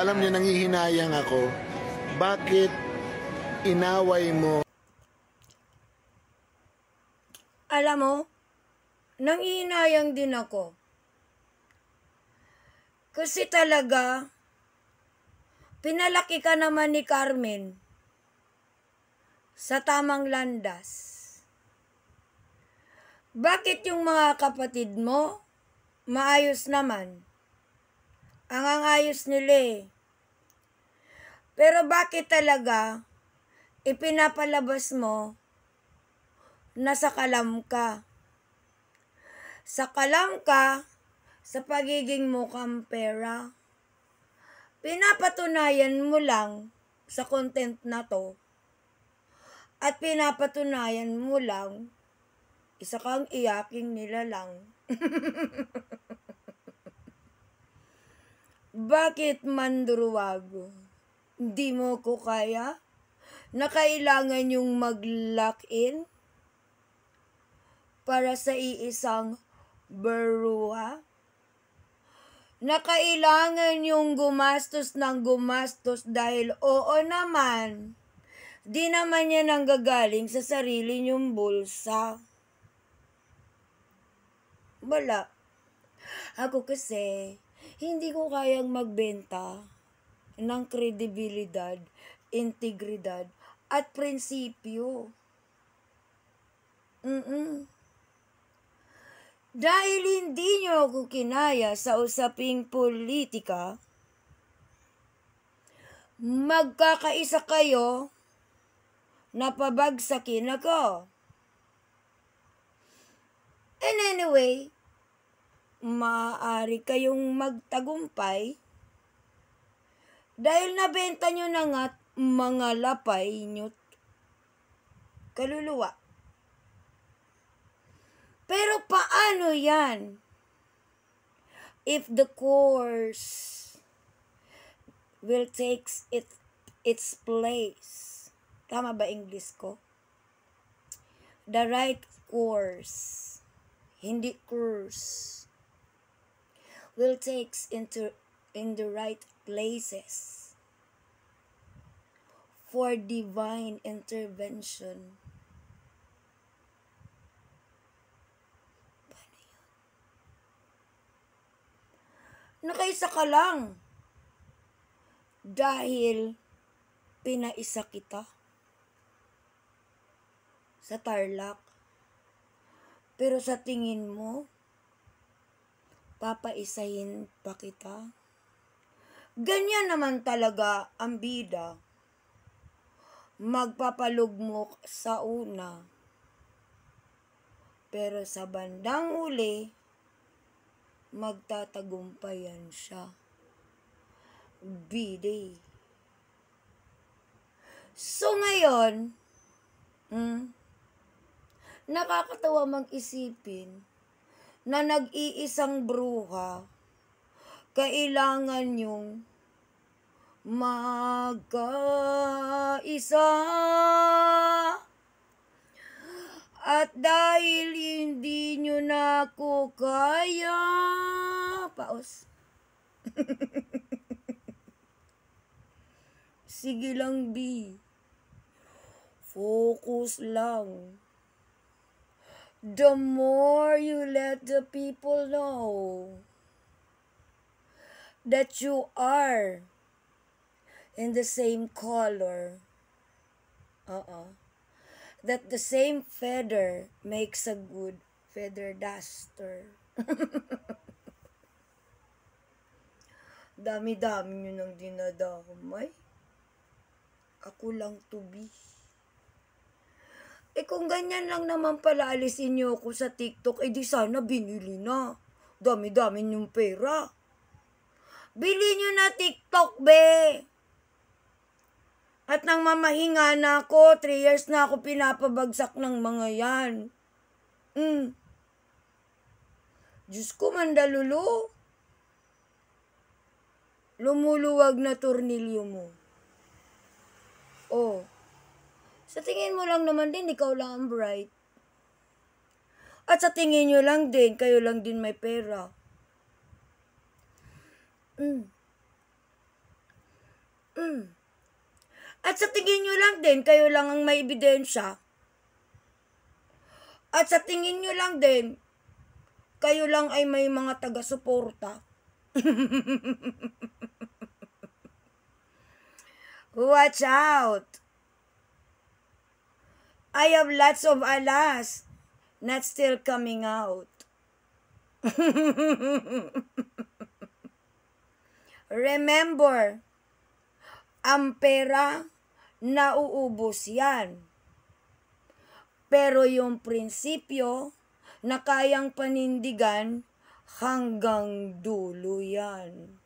Alam niyo, nanghihinayang ako. Bakit inaway mo? Alam mo, nanghihinayang din ako. Kasi talaga, pinalaki ka naman ni Carmen sa tamang landas. Bakit yung mga kapatid mo, maayos naman? Ang ayos nila eh. Pero bakit talaga, ipinapalabas mo na sa kalam ka? Sa kalam ka, sa pagiging mukhang pera. Pinapatunayan mo lang sa content na to. At pinapatunayan mo lang, isa kang iyaking nilalang. Bakit mandruwago? Hindi mo ko kaya? Na kailangan yung mag-lock in para sa iisang baruha? Na kailangan yung gumastos ng gumastos dahil oo naman, di naman yan nanggagaling sa sarili niyong bulsa. Wala. Ako kasi, hindi ko kayang magbenta ng kredibilidad, integridad, at prinsipyo. Dahil hindi nyo ako kinaya sa usaping politika, magkakaisa kayo na pabagsakin ako. And anyway, maaari kayong magtagumpay dahil nabenta nyo na nga mga lapay nyo kaluluwa. Pero paano yan? If the course will take its place. Tama ba English ko? The right course. Hindi course. Will takes in the right places for divine intervention. Paano yun? Nakaisa ka lang dahil pinaisa kita sa Tarlac. Pero sa tingin mo, papaisahin pa kita? Ganyan naman talaga ang bida. Magpapalugmok sa una. Pero sa bandang uli, magtatagumpayan siya. Bide. So ngayon, nakakatawa mag-isipin na nag-iisang bruha, kailangan yung magkaisa. At dahil hindi nyo na ako kaya, paos. Sige lang, B. Focus lang. The more you let the people know that you are in the same color, that the same feather makes a good feather duster. Dami-dami nyo nang dinadamay. Ako lang to be. Kung ganyan lang naman pala alisin nyo ako sa TikTok, di sana binili na. Dami-dami yung pera. Bili nyo na TikTok, be. At nang mamahinga na ako, 3 years na ako pinapabagsak ng mga yan. Diyos ko, mandalulu. Lumuluwag na tornilyo mo. Oh. Sa tingin mo lang naman din, ikaw lang ang bright. At sa tingin nyo lang din, kayo lang din may pera. At sa tingin nyo lang din, kayo lang ang may ebidensya. At sa tingin nyo lang din, kayo lang ay may mga taga-suporta. Watch out! I have lots of alas not still coming out. Remember, ang pera, nauubos yan. Pero yung prinsipyo na kayang panindigan, hanggang dulo yan.